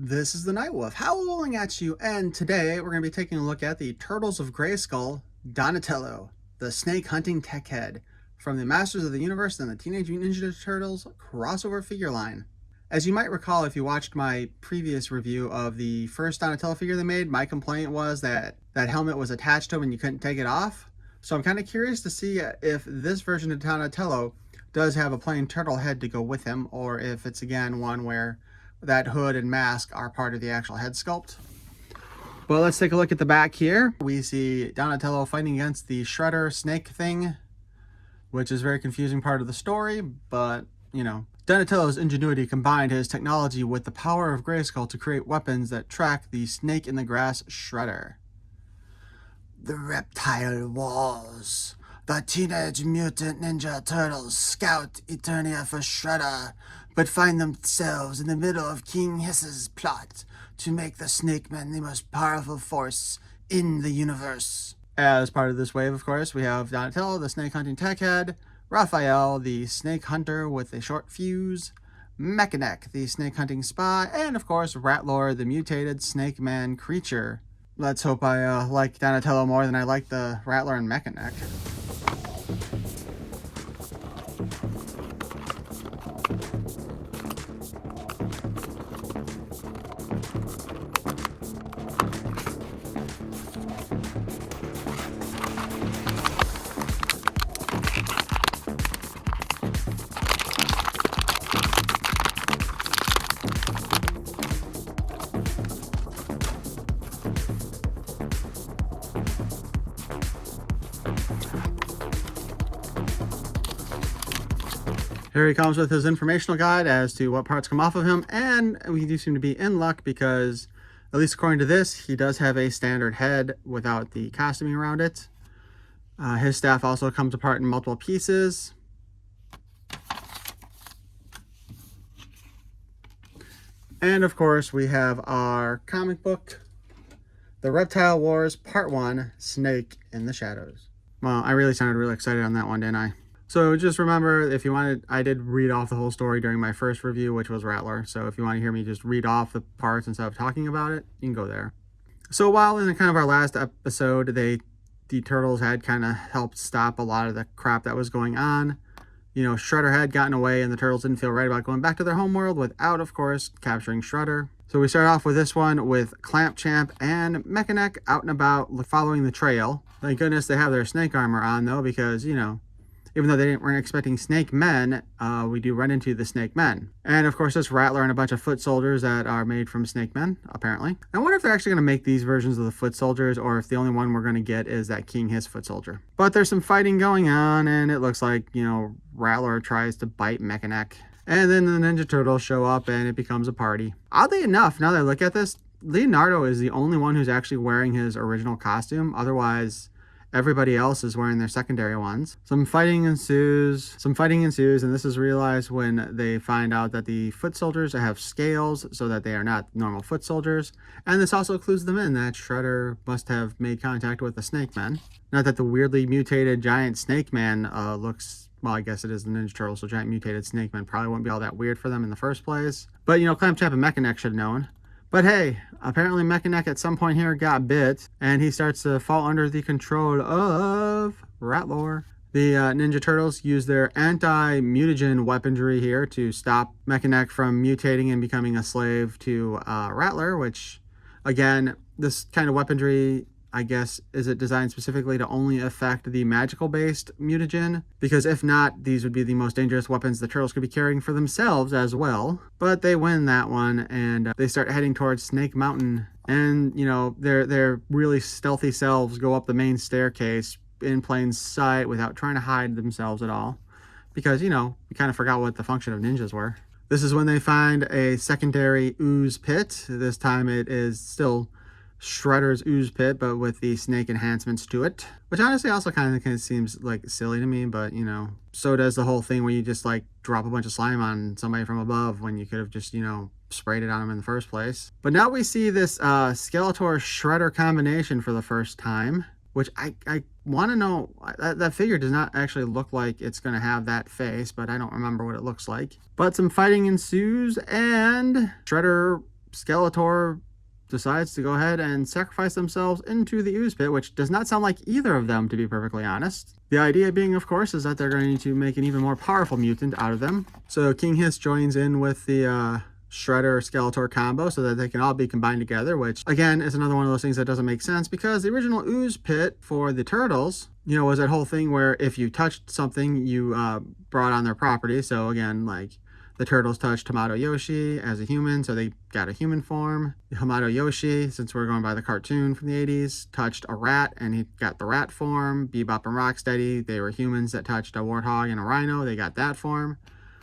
This is the Nightwolf howling at you, and today we're going to be taking a look at the Turtles of Grayskull Donatello, the snake hunting tech head from the Masters of the Universe and the Teenage Mutant Ninja Turtles crossover figure line. As you might recall, if you watched my previous review of the first Donatello figure they made, my complaint was that that helmet was attached to him and you couldn't take it off. So I'm kind of curious to see if this version of Donatello does have a plain turtle head to go with him, or if it's again one where that hood and mask are part of the actual head sculpt. But let's take a look at the back here. We see Donatello fighting against the Shredder snake thing, which is a very confusing part of the story, but you know. Donatello's ingenuity combined his technology with the power of Grayskull to create weapons that track the snake in the grass Shredder. The Reptile Wars. The Teenage Mutant Ninja Turtles scout Eternia for Shredder, but find themselves in the middle of King Hiss's plot to make the Snakemen the most powerful force in the universe. As part of this wave, of course, we have Donatello, the snake hunting tech head, Raphael, the snake hunter with a short fuse, Mechanic, the snake hunting spy, and of course, Rattler, the mutated snake man creature. Let's hope I like Donatello more than I like the Rattler and Mechanic. Here he comes with his informational guide as to what parts come off of him, and we do seem to be in luck because, at least according to this, he does have a standard head without the costuming around it. His staff also comes apart in multiple pieces. And of course, we have our comic book, The Reptile Wars Part 1, Snake in the Shadows. Well, I really sounded really excited on that one, didn't I? So just remember, if you wanted, I did read off the whole story during my first review, which was Rattler. So if you want to hear me just read off the parts instead of talking about it, you can go there. So while in kind of our last episode, the Turtles had kind of helped stop a lot of the crap that was going on. You know, Shredder had gotten away and the Turtles didn't feel right about going back to their homeworld without, of course, capturing Shredder. So we start off with this one with Clamp Champ and Mechanic out and about following the trail. Thank goodness they have their snake armor on though, because, you know, even though they weren't expecting snake men, we do run into the snake men. And of course, this Rattler and a bunch of foot soldiers that are made from snake men, apparently. I wonder if they're actually going to make these versions of the foot soldiers, or if the only one we're going to get is that King Hiss foot soldier. But there's some fighting going on, and it looks like, you know, Rattler tries to bite Mechanic. And then the Ninja Turtles show up, and it becomes a party. Oddly enough, now that I look at this, Leonardo is the only one who's actually wearing his original costume. Otherwise, everybody else is wearing their secondary ones. Some fighting ensues, and this is realized when they find out that the foot soldiers have scales so that they are not normal foot soldiers. And this also clues them in that Shredder must have made contact with the Snake Men. Not that the weirdly mutated giant Snake Man looks, well, I guess it is the Ninja Turtles, so giant mutated Snake Men probably wouldn't be all that weird for them in the first place. But, you know, Clamp Champ and Mechanic should have known. But hey, apparently Mechanic at some point here got bit, and he starts to fall under the control of Rattler. The Ninja Turtles use their anti-mutagen weaponry here to stop Mechanic from mutating and becoming a slave to Rattler, which, again, this kind of weaponry, I guess, is it designed specifically to only affect the magical-based mutagen? Because if not, these would be the most dangerous weapons the Turtles could be carrying for themselves as well. But they win that one, and they start heading towards Snake Mountain. And, you know, their really stealthy selves go up the main staircase in plain sight without trying to hide themselves at all. Because, you know, we kind of forgot what the function of ninjas were. This is when they find a secondary ooze pit. This time it is still Shredder's ooze pit, but with the snake enhancements to it, which honestly also kind of seems like silly to me, but you know, so does the whole thing where you just like drop a bunch of slime on somebody from above when you could have just, you know, sprayed it on them in the first place. But now we see this Skeletor Shredder combination for the first time, which I want to know, that figure does not actually look like it's going to have that face, but I don't remember what it looks like. But some fighting ensues, and Shredder Skeletor decides to go ahead and sacrifice themselves into the ooze pit, which does not sound like either of them, to be perfectly honest. The idea being, of course, is that they're going to make an even more powerful mutant out of them. So King Hiss joins in with the Shredder Skeletor combo so that they can all be combined together, which again is another one of those things that doesn't make sense, because the original ooze pit for the turtles, you know, was that whole thing where if you touched something, you brought on their property. So again, like, the turtles touched Hamato Yoshi as a human, so they got a human form. Hamato Yoshi, since we're going by the cartoon from the 80s, touched a rat and he got the rat form. Bebop and Rocksteady, they were humans that touched a warthog and a rhino, they got that form.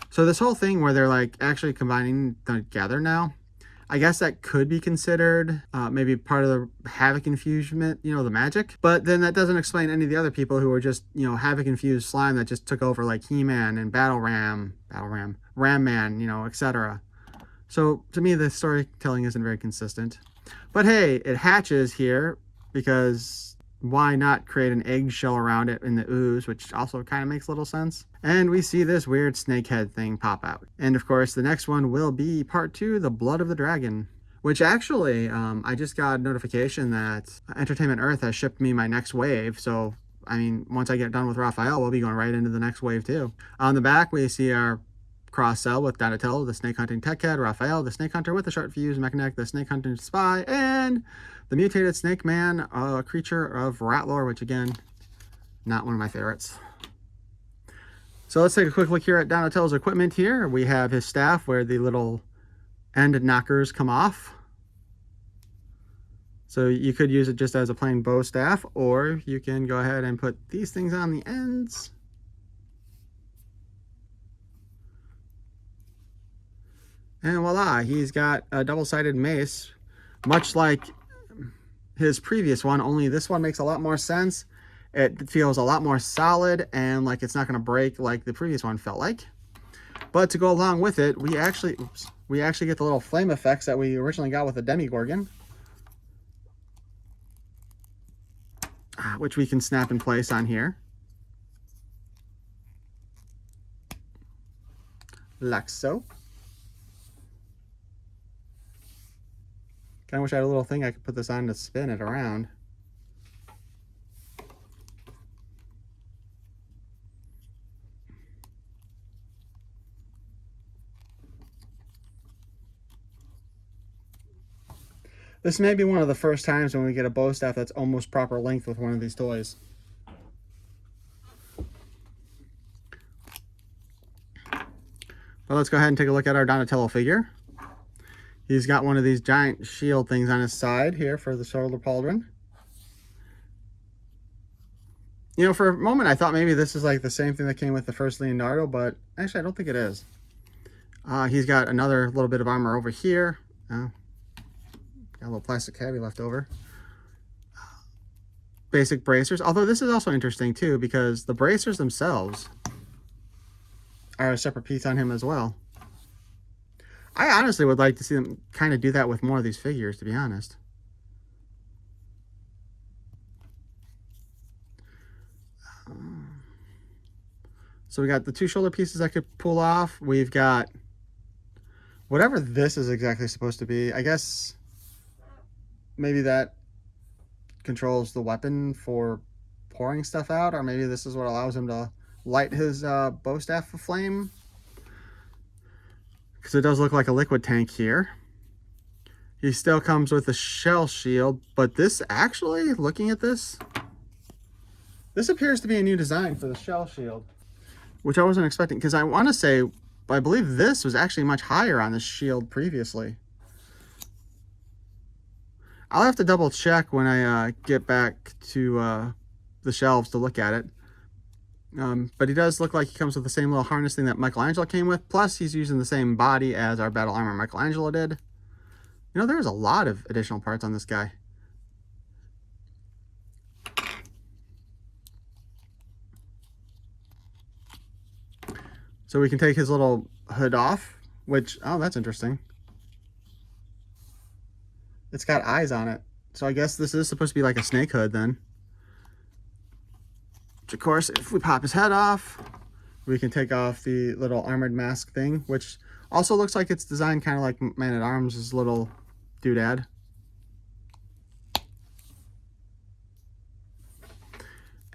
So this whole thing where they're like actually combining together now, I guess that could be considered maybe part of the Havoc infusement, you know, the magic. But then that doesn't explain any of the other people who were just, you know, Havoc infused slime that just took over, like He-Man and Ram Man, you know, etc. So to me, the storytelling isn't very consistent. But hey, it hatches here, because why not create an eggshell around it in the ooze, which also kind of makes little sense. And we see this weird snake head thing pop out. And of course, the next one will be part 2, the Blood of the Dragon, which actually, I just got a notification that Entertainment Earth has shipped me my next wave. So, I mean, once I get done with Raphael, we'll be going right into the next wave too. On the back, we see our cross cell with Donatello, the snake hunting tech head, Raphael, the snake hunter with the short fuse mech neck, the snake hunting spy, and the mutated snake man, a creature of rat lore, which again, not one of my favorites. So let's take a quick look here at Donatello's equipment here. We have his staff where the little end knockers come off. So you could use it just as a plain bow staff, or you can go ahead and put these things on the ends. And voila, he's got a double-sided mace, much like his previous one, only this one makes a lot more sense. It feels a lot more solid and like it's not going to break like the previous one felt like. But to go along with it, we actually get the little flame effects that we originally got with the Demigorgon, which we can snap in place on here, like so. I wish I had a little thing I could put this on to spin it around. This may be one of the first times when we get a bow staff that's almost proper length with one of these toys. But let's go ahead and take a look at our Donatello figure. He's got one of these giant shield things on his side here for the shoulder pauldron. You know, for a moment I thought maybe this is like the same thing that came with the first Leonardo, but actually I don't think it is. He's got another little bit of armor over here. Got a little plastic cabbie left over. Basic bracers, although this is also interesting too, because the bracers themselves are a separate piece on him as well. I honestly would like to see them kind of do that with more of these figures, to be honest. So we got the 2 shoulder pieces I could pull off. We've got whatever this is exactly supposed to be. I guess maybe that controls the weapon for pouring stuff out, or maybe this is what allows him to light his bow staff aflame. Because it does look like a liquid tank here. He still comes with a shell shield, but this actually, looking at this appears to be a new design for the shell shield, which I wasn't expecting, because I want to say, I believe this was actually much higher on the shield previously. I'll have to double check when I get back to the shelves to look at it. But he does look like he comes with the same little harness thing that Michelangelo came with. Plus, he's using the same body as our battle armor Michelangelo did. You know, there's a lot of additional parts on this guy. So we can take his little hood off, which, oh, that's interesting. It's got eyes on it. So I guess this is supposed to be like a snake hood then. Which, of course, if we pop his head off, we can take off the little armored mask thing, which also looks like it's designed kind of like Man-at-Arms' little doodad.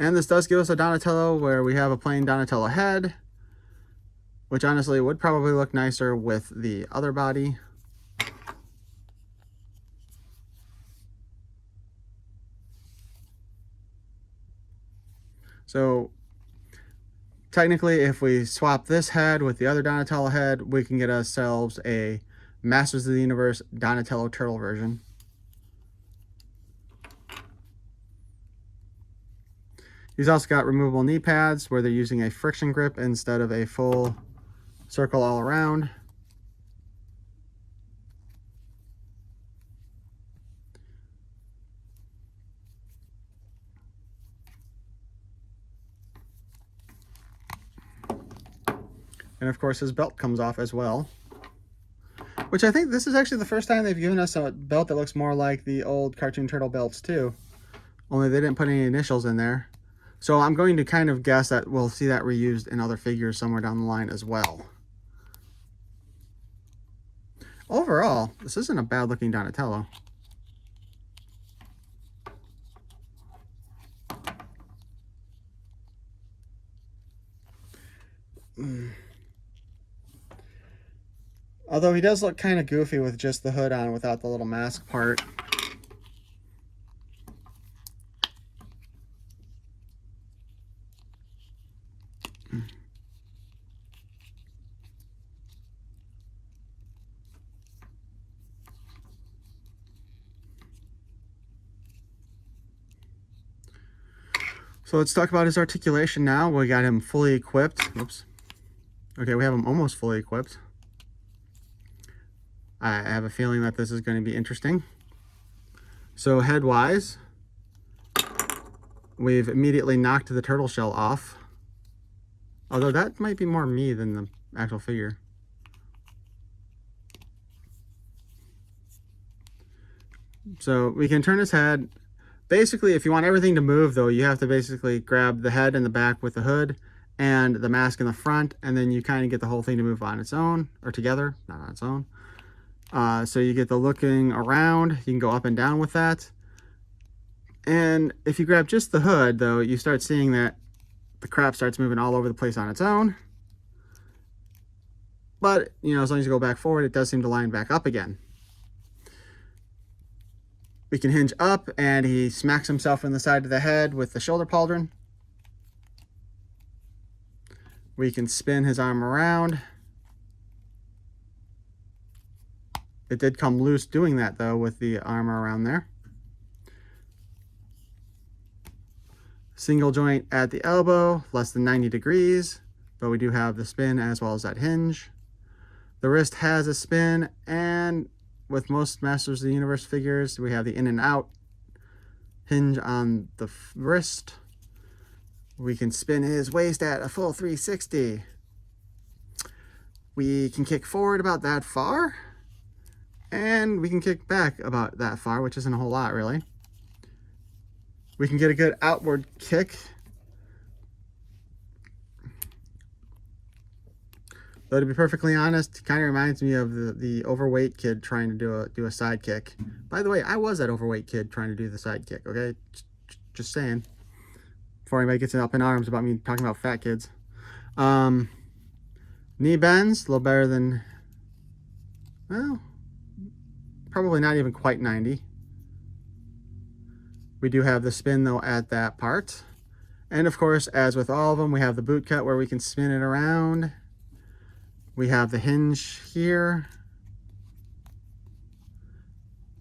And this does give us a Donatello where we have a plain Donatello head, which honestly would probably look nicer with the other body. So technically, if we swap this head with the other Donatello head, we can get ourselves a Masters of the Universe Donatello Turtle version. He's also got removable knee pads where they're using a friction grip instead of a full circle all around. And of course his belt comes off as well. Which I think this is actually the first time they've given us a belt that looks more like the old Cartoon Turtle belts too. Only they didn't put any initials in there. So I'm going to kind of guess that we'll see that reused in other figures somewhere down the line as well. Overall, this isn't a bad looking Donatello. Although he does look kind of goofy with just the hood on without the little mask part. So let's talk about his articulation now. We got him fully equipped. Oops. Okay, we have him almost fully equipped. I have a feeling that this is going to be interesting. So head-wise, we've immediately knocked the turtle shell off. Although that might be more me than the actual figure. So we can turn his head. Basically, if you want everything to move, though, you have to basically grab the head and the back with the hood and the mask in the front, and then you kind of get the whole thing to move on its own, or together, not on its own. So you get the looking around. You can go up and down with that. And if you grab just the hood, though, you start seeing that the crap starts moving all over the place on its own. But, you know, as long as you go back forward, it does seem to line back up again. We can hinge up, and he smacks himself in the side of the head with the shoulder pauldron. We can spin his arm around. It did come loose doing that, though, with the arm around there. Single joint at the elbow, less than 90 degrees, but we do have the spin as well as that hinge. The wrist has a spin, and with most Masters of the Universe figures, we have the in and out hinge on the wrist. We can spin his waist at a full 360. We can kick forward about that far, and we can kick back about that far, which isn't a whole lot, really. We can get a good outward kick. Though to be perfectly honest, it kind of reminds me of the overweight kid trying to do a side kick. By the way, I was that overweight kid trying to do the side kick, okay? Just saying. Before anybody gets up in arms about me talking about fat kids. Knee bends, a little better than, well, probably not even quite 90. We do have the spin, though, at that part. And, of course, as with all of them, we have the boot cut where we can spin it around. We have the hinge here.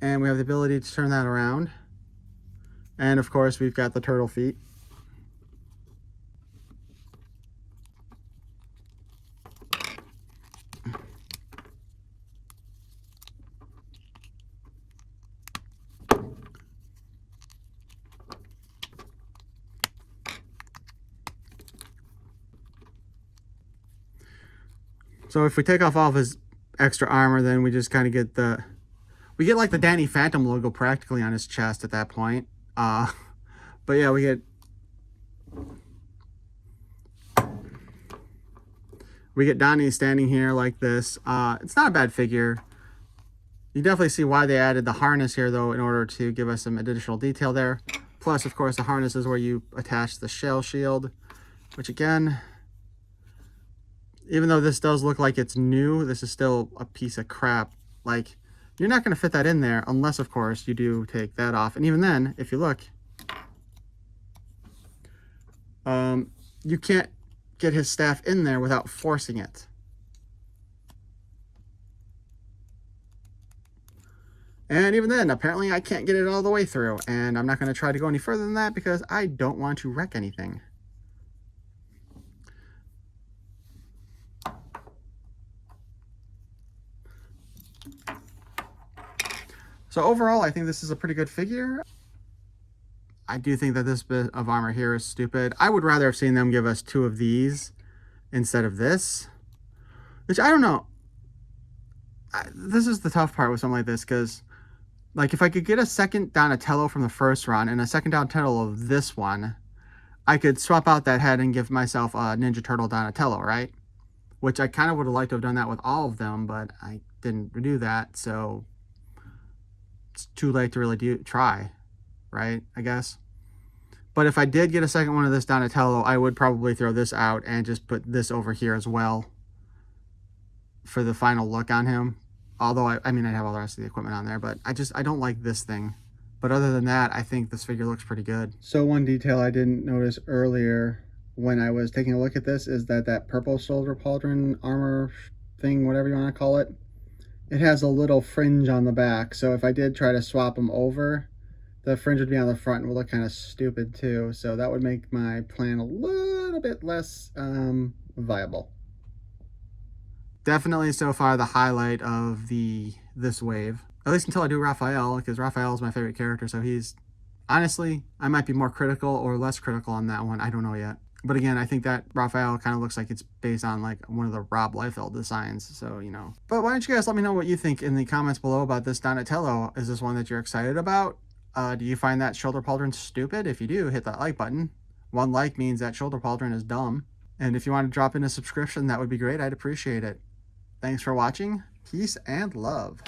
And we have the ability to turn that around. And, of course, we've got the turtle feet. So if we take off all of his extra armor, then we just kind of get we get like the Danny Phantom logo practically on his chest at that point. But yeah, we get Donnie standing here like this. It's not a bad figure. You definitely see why they added the harness here, though, in order to give us some additional detail there. Plus, of course, the harness is where you attach the shell shield, which again, even though this does look like it's new, this is still a piece of crap. Like, you're not going to fit that in there unless, of course, you do take that off. And even then, if you look, you can't get his staff in there without forcing it. And even then, apparently I can't get it all the way through. And I'm not going to try to go any further than that because I don't want to wreck anything. So overall, I think this is a pretty good figure. I do think that this bit of armor here is stupid. I would rather have seen them give us 2 of these instead of this. Which, I don't know. This is the tough part with something like this, because like if I could get a second Donatello from the first run and a second Donatello of this one, I could swap out that head and give myself a Ninja Turtle Donatello, right? Which I kind of would have liked to have done that with all of them, but I didn't do that, so it's too late to really try, right? I guess. But if I did get a second one of this Donatello, I would probably throw this out and just put this over here as well for the final look on him. Although, I mean, I have all the rest of the equipment on there, but I don't like this thing. But other than that, I think this figure looks pretty good. So one detail I didn't notice earlier when I was taking a look at this is that purple shoulder pauldron armor thing, whatever you want to call it, it has a little fringe on the back. So if I did try to swap them over, the fringe would be on the front and would look kind of stupid too. So that would make my plan a little bit less viable. Definitely so far the highlight of this wave. At least until I do Raphael, because Raphael is my favorite character. So he's, honestly, I might be more critical or less critical on that one. I don't know yet. But again, I think that Raphael kind of looks like it's based on like one of the Rob Liefeld designs. So, you know. But why don't you guys let me know what you think in the comments below about this Donatello. Is this one that you're excited about? Do you find that shoulder pauldron stupid? If you do, hit that like button. 1 like means that shoulder pauldron is dumb. And if you want to drop in a subscription, that would be great. I'd appreciate it. Thanks for watching. Peace and love.